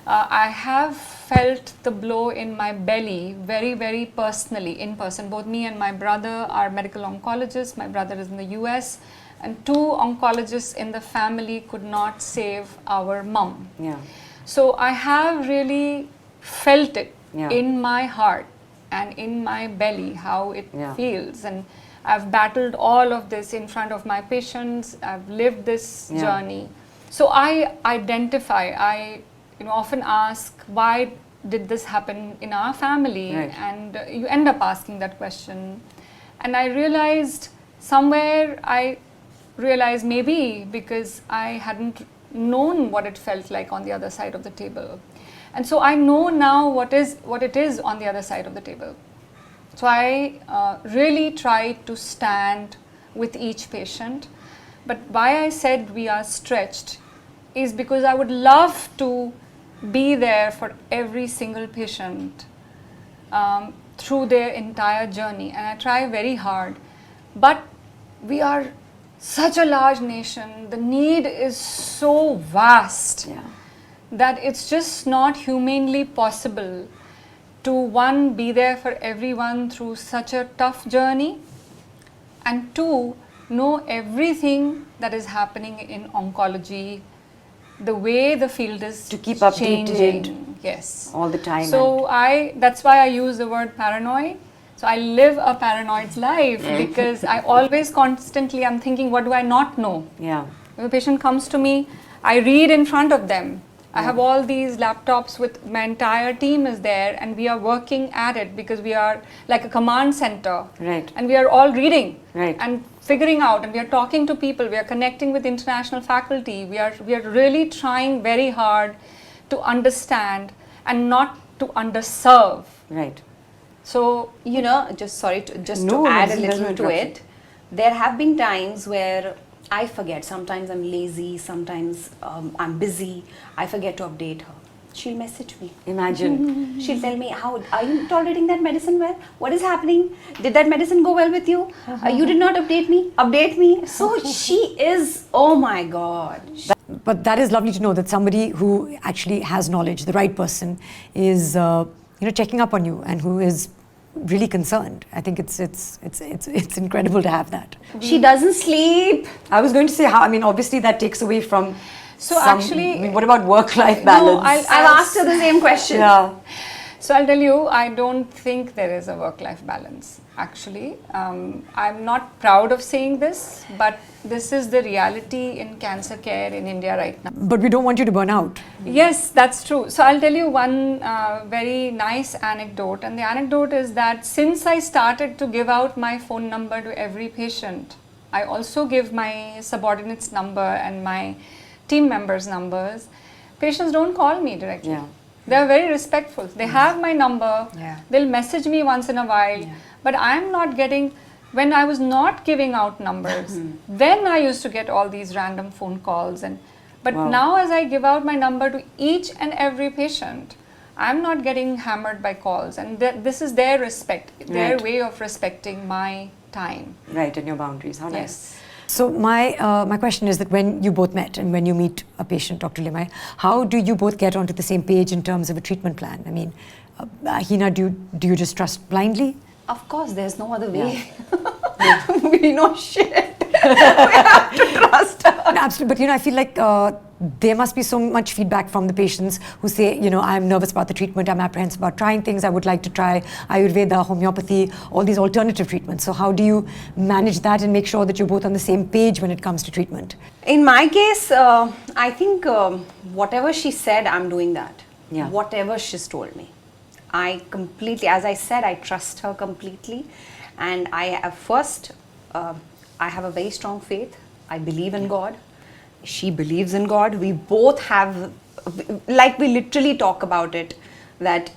I have felt the blow in my belly very, very personally, in person. Both me and my brother are medical oncologists. My brother is in the US, and 2 oncologists in the family could not save our mum. Yeah. So I have really felt it Yeah. in my heart and in my belly, how it Yeah. feels. And I've battled all of this in front of my patients. I've lived this Yeah. journey. So I identify, I often ask, why did this happen in our family? Right. And you end up asking that question. And I realized maybe because I hadn't known what it felt like on the other side of the table. And so I know now what it is on the other side of the table. So I really try to stand with each patient. But why I said we are stretched is because I would love to be there for every single patient through their entire journey, and I try very hard. But we are such a large nation, the need is so vast that it's just not humanly possible to, one, be there for everyone through such a tough journey, and 2, know everything that is happening in oncology, the way the field is To keep updated changing. Yes. all the time. So that's why I use the word paranoid. So I live a paranoid's life because I always constantly am thinking, what do I not know? Yeah. When a patient comes to me, I read in front of them. I have all these laptops with my entire team is there, and we are working at it because we are like a command center. Right. And we are all reading Right. and figuring out, and we are talking to people, we are connecting with international faculty. We are really trying very hard to understand and not to underserve. Right. So, just to add a little to it, there have been times where I forget. Sometimes I'm lazy, sometimes I'm busy. I forget to update her. She'll message me. Imagine. She'll tell me, how are you tolerating that medicine well? What is happening? Did that medicine go well with you? You did not update me? Update me. So she is, oh my God. But that is lovely to know that somebody who actually has knowledge, the right person, is checking up on you and who is really concerned. I think it's incredible to have that. She doesn't sleep. I was going to say how, obviously that takes away from actually, what about work-life balance? I've asked her the same question. Yeah. So I'll tell you, I don't think there is a work-life balance, actually. I'm not proud of saying this, but this is the reality in cancer care in India right now. But we don't want you to burn out. Yes, that's true. So I'll tell you one very nice anecdote, and the anecdote is that since I started to give out my phone number to every patient, I also give my subordinates' number and my team members' numbers. Patients don't call me directly. Yeah. They're very respectful. They have my number. Yeah. They'll message me once in a while. Yeah. But I'm not getting, when I was not giving out numbers, then I used to get all these random phone calls, and But Wow. now as I give out my number to each and every patient, I'm not getting hammered by calls, and this is their respect, their Right. way of respecting my time. Right, and your boundaries. How nice. Yes. So my question is that when you both met and when you meet a patient, Dr. Limaye, how do you both get onto the same page in terms of a treatment plan? I mean, Hina, do you just trust blindly? Of course, there's no other way. We know shit. We have to trust her. No, absolutely, but I feel like there must be so much feedback from the patients who say, I'm nervous about the treatment, I'm apprehensive about trying things, I would like to try Ayurveda, homeopathy, all these alternative treatments. So how do you manage that and make sure that you're both on the same page when it comes to treatment? In my case, I think whatever she said, I'm doing that. Yeah. Whatever she's told me. I completely, as I said, I trust her completely. And I have a very strong faith. I believe in God. She believes in God. We both have, like we literally talk about it, that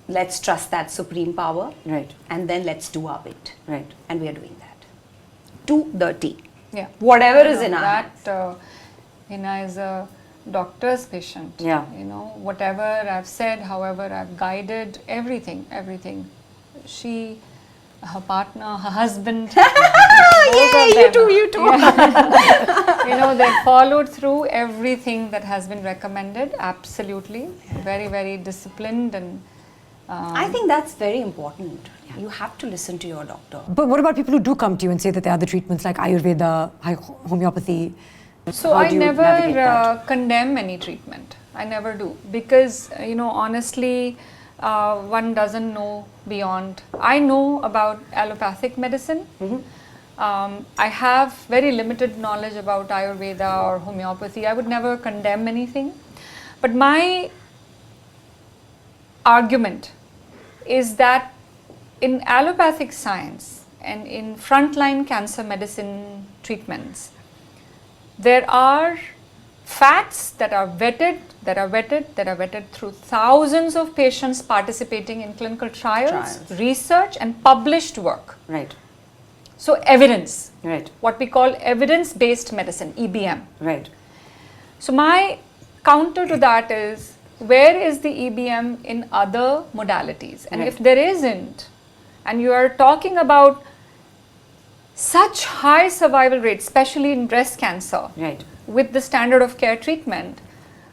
let's trust that supreme power. Right. And then let's do our bit. Right. And we are doing that. To the T. Yeah. Whatever is in our hands. That Hina is a doctor's patient. Yeah. Whatever I've said, however I've guided, everything. She, her partner, her husband. Yay, you too. They followed through everything that has been recommended. Absolutely. Very, very disciplined and I think that's very important. You have to listen to your doctor. But what about people who do come to you and say that there are other treatments like Ayurveda, homeopathy? So How I do you never navigate that? condemn any treatment. I never do, because honestly, one doesn't know beyond. I know about allopathic medicine. I have very limited knowledge about Ayurveda or homeopathy. I would never condemn anything. But my argument is that in allopathic science and in frontline cancer medicine treatments, there are facts that are vetted through thousands of patients participating in clinical trials, research and published work. Right. So evidence, Right. what we call evidence-based medicine, EBM. Right. So my counter to that is, where is the EBM in other modalities? And Right. if there isn't, and you are talking about such high survival rates, especially in breast cancer, Right. with the standard of care treatment,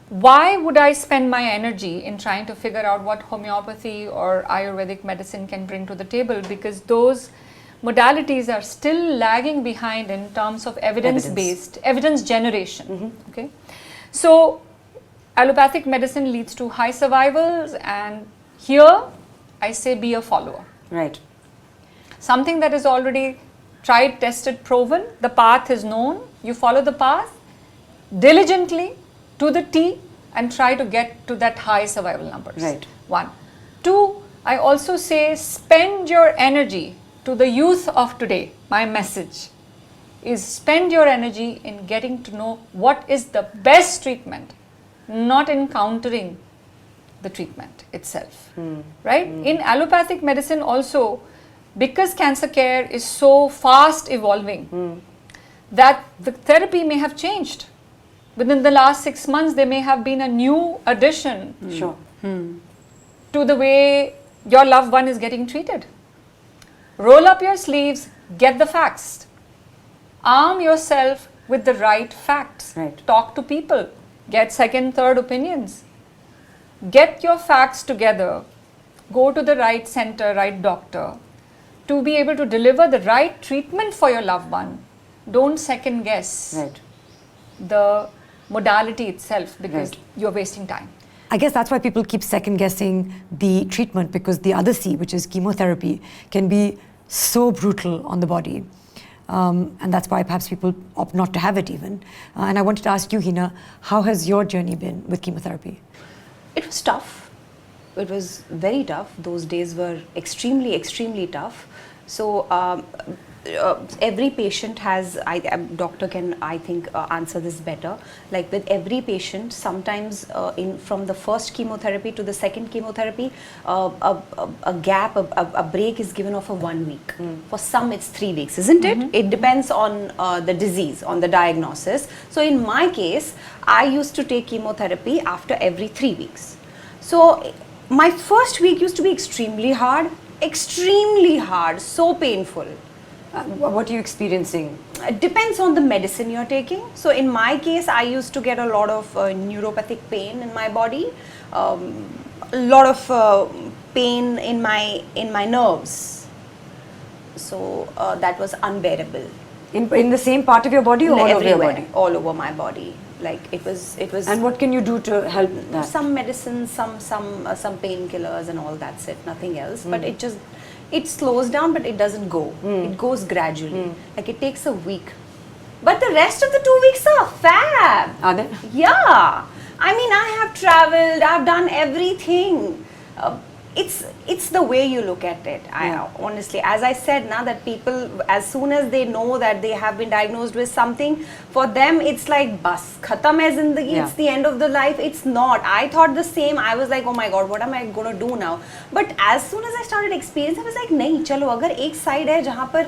why would I spend my energy in trying to figure out what homeopathy or Ayurvedic medicine can bring to the table? Because those modalities are still lagging behind in terms of evidence-based, evidence generation. Okay, so allopathic medicine leads to high survivals, and here I say be a follower. Right. Something that is already tried, tested, proven, the path is known, you follow the path diligently to the T and try to get to that high survival numbers. Right. 1. 2, I also say spend your energy to the youth of today. My message is spend your energy in getting to know what is the best treatment, not in countering the treatment itself. Right? In allopathic medicine also, because cancer care is so fast evolving, that the therapy may have changed. Within the last 6 months, there may have been a new addition Sure. to the way your loved one is getting treated. Roll up your sleeves, get the facts. Arm yourself with the right facts. Right. Talk to people, get second, third opinions. Get your facts together, go to the right center, right doctor, to be able to deliver the right treatment for your loved one. Don't second guess Right. the modality itself, because Right. you're wasting time. I guess that's why people keep second guessing the treatment, because the other C, which is chemotherapy, can be so brutal on the body. And that's why perhaps people opt not to have it even. And I wanted to ask you, Hina, how has your journey been with chemotherapy? It was tough. It was very tough. Those days were extremely, extremely tough. So every patient has, doctor can I think answer this better, like with every patient, sometimes from the first chemotherapy to the second chemotherapy, a gap, a break is given of a 1 week. For some it's 3 weeks, isn't it? It depends on the disease, on the diagnosis. So in my case, I used to take chemotherapy after every 3 weeks. So my first week used to be extremely hard, so painful. What are you experiencing? It depends on the medicine you're taking. So in my case, I used to get a lot of neuropathic pain in my body, a lot of pain in my nerves. So that was unbearable. In the same part of your body or all over your body? All over my body. Like it was. And what can you do to help that? Some medicines, some painkillers and all. That's it. Nothing else. But it slows down, but it doesn't go. It goes gradually. Like it takes a week. But the rest of the 2 weeks are fab. Are they? Yeah. I mean, I have traveled. I've done everything. It's the way you look at it. Yeah. Honestly, as I said now, that people, as soon as they know that they have been diagnosed with something, for them it's like bas khatam hai zindagi, it's the end of the life. It's not. I thought the same. I was like, oh my god, what am I going to do now? But as soon as I started experiencing, I was like, nahi, chalo, agar ek side hai jahan par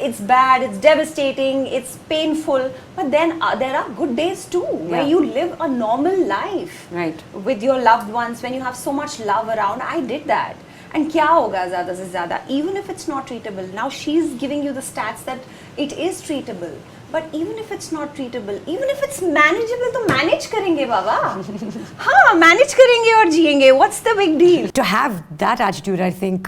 it's bad, it's devastating, it's painful, but then there are good days too, where you live a normal life with your loved ones, when you have so much love around. I did that. And kya hoga zyada se zyada, even if it's not treatable. Now she's giving you the stats that it is treatable. But even if it's not treatable, even if it's manageable, to manage karenge baba. Manage karenge aur jiyenge. What's the big deal? To have that attitude, I think,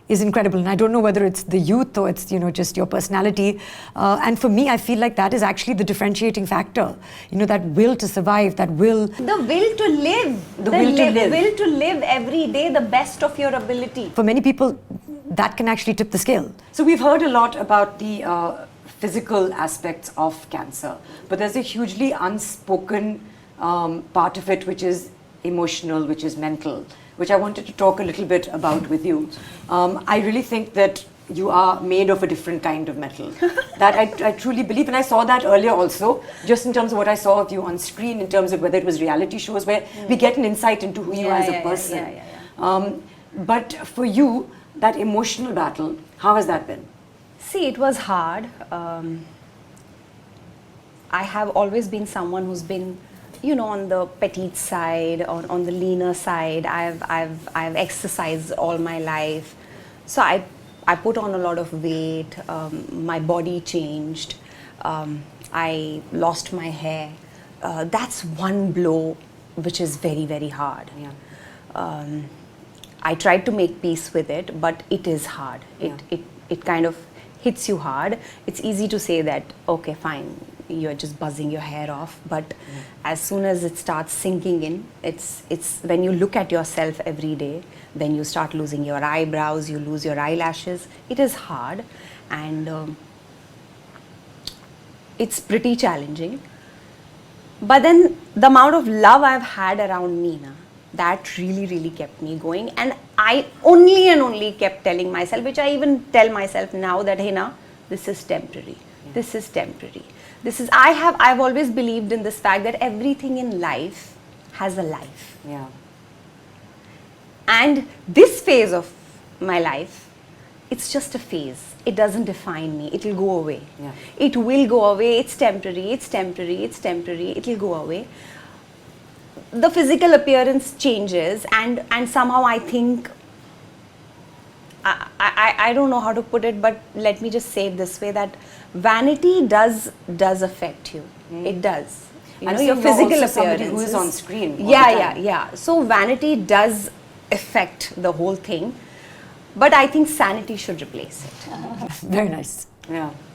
is incredible. And I don't know whether it's the youth or it's, just your personality. And for me, I feel like that is actually the differentiating factor. That will to survive, that will. The will to live. The will to live every day, the best of your ability. For many people, that can actually tip the scale. So we've heard a lot about the physical aspects of cancer, but there's a hugely unspoken part of it, which is emotional, which is mental, which I wanted to talk a little bit about with you. I really think that you are made of a different kind of metal. That I truly believe, and I saw that earlier also, just in terms of what I saw of you on screen, in terms of whether it was reality shows, where we get an insight into who you are as a person. But for you, that emotional battle, how has that been? See, it was hard. I have always been someone who's been, on the petite side, on the leaner side. I've exercised all my life, so I put on a lot of weight. My body changed. I lost my hair. That's one blow, which is very, very hard. I tried to make peace with it, but it is hard. It kind of hits you hard. It's easy to say that, okay, fine, you're just buzzing your hair off, but as soon as it starts sinking in, it's when you look at yourself every day, then you start losing your eyebrows, you lose your eyelashes. It is hard, and it's pretty challenging. But then the amount of love I've had around Ninna, that really, really kept me going. And I only and only kept telling myself, which I even tell myself now, that Hina, this is temporary. This is temporary. I've always believed in this fact that everything in life has a life. And this phase of my life, it's just a phase. It doesn't define me. It will go away. It will go away. It's temporary. It's temporary. It's temporary. It will go away. The physical appearance changes, and somehow I think, I don't know how to put it, but let me just say it this way, that vanity does affect you. It does. Your physical appearance. Who is on screen. So vanity does affect the whole thing, but I think sanity should replace it. Very nice.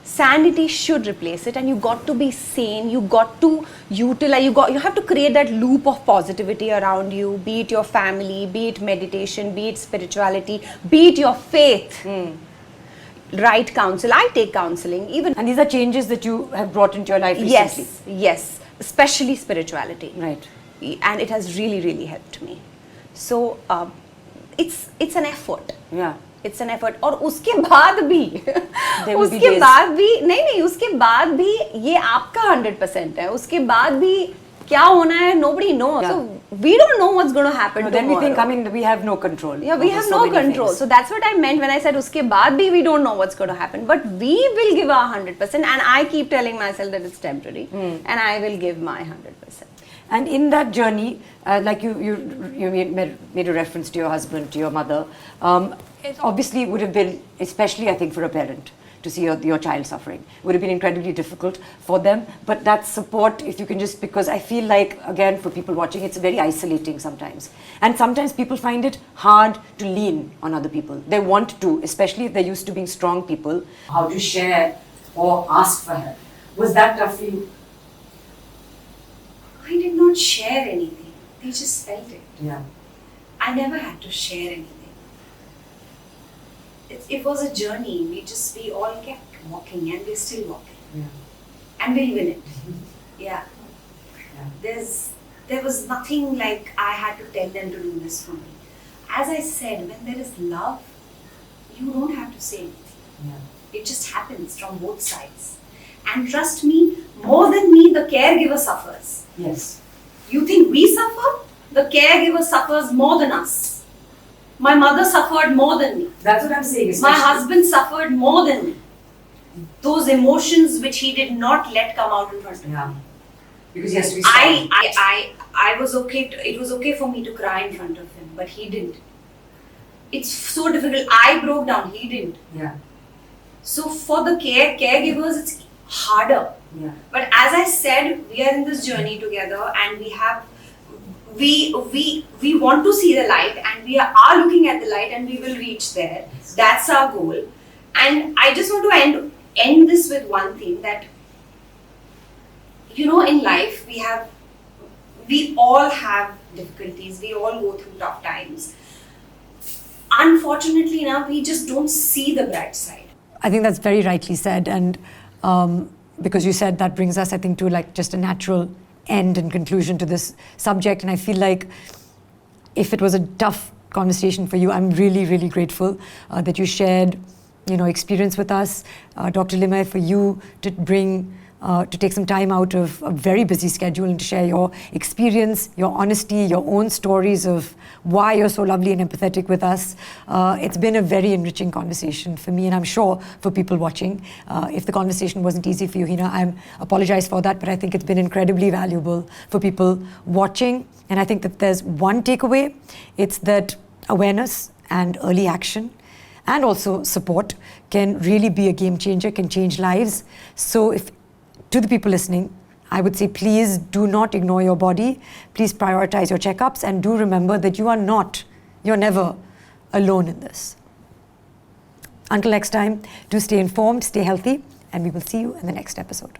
Sanity should replace it, and you got to be sane. You got to utilize. You have to create that loop of positivity around you. Be it your family, be it meditation, be it spirituality, be it your faith. Right counsel. I take counseling even. And these are changes that you have brought into your life recently. Yes, especially spirituality. Right. And it has really, really helped me. So it's an effort. it's an effort. और उसके बाद भी will be उसके days. बाद भी नहीं उसके बाद भी ये आपका 100% है. उसके बाद भी क्या होना है, nobody knows. Yeah. So we don't know what's going to happen But then we tomorrow. think, I mean, we have no control. Yeah, we over have so no many control. things. So that's what I meant when I said uske baad bhi we don't know what's going to happen. But we will give our 100%, and I keep telling myself that it's temporary, and I will give my 100%. And in that journey, like you made a reference to your husband, to your mother. It obviously would have been, especially I think for a parent, to see your child suffering, would have been incredibly difficult for them. But that support, if you can just, because I feel like, again, for people watching, it's very isolating sometimes. And sometimes people find it hard to lean on other people. They want to, especially if they're used to being strong people. How to share or ask for help. Was that tough for you? I did not share anything. They just felt it. Yeah. I never had to share anything. It was a journey. We all kept walking, and we're still walking. Yeah. And we'll win it. Yeah. There was nothing like I had to tell them to do this for me. As I said, when there is love, you don't have to say anything. Yeah. It just happens from both sides. And trust me, more than me, the caregiver suffers. Yes. You think we suffer? The caregiver suffers more than us. My mother suffered more than me. That's what I'm saying. My especially- husband suffered more than me. Those emotions which he did not let come out in front of me. Yeah. Because he has to be strong. I was okay. It was okay for me to cry in front of him, but he didn't. It's so difficult. I broke down. He didn't. Yeah. So for the caregivers, it's harder. Yeah. But as I said, we are in this journey together, and we want to see the light, and we are looking at the light, and we will reach there. That's our goal. And I just want to end this with one thing, that in life we all have difficulties, we all go through tough times. Unfortunately now we just don't see the bright side. I think that's very rightly said, and because you said that brings us, I think, to like just a natural end and conclusion to this subject. And I feel like if it was a tough conversation for you, I'm really, really grateful that you shared, experience with us, Dr. Limaye, for you to bring. To take some time out of a very busy schedule and to share your experience, your honesty, your own stories of why you're so lovely and empathetic with us. It's been a very enriching conversation for me, and I'm sure for people watching. If the conversation wasn't easy for you, Hina, I apologize for that, but I think it's been incredibly valuable for people watching. And I think that there's one takeaway. It's that awareness and early action and also support can really be a game changer, can change lives. So to the people listening, I would say please do not ignore your body. Please prioritize your checkups, and do remember that you're never alone in this. Until next time, do stay informed, stay healthy, and we will see you in the next episode.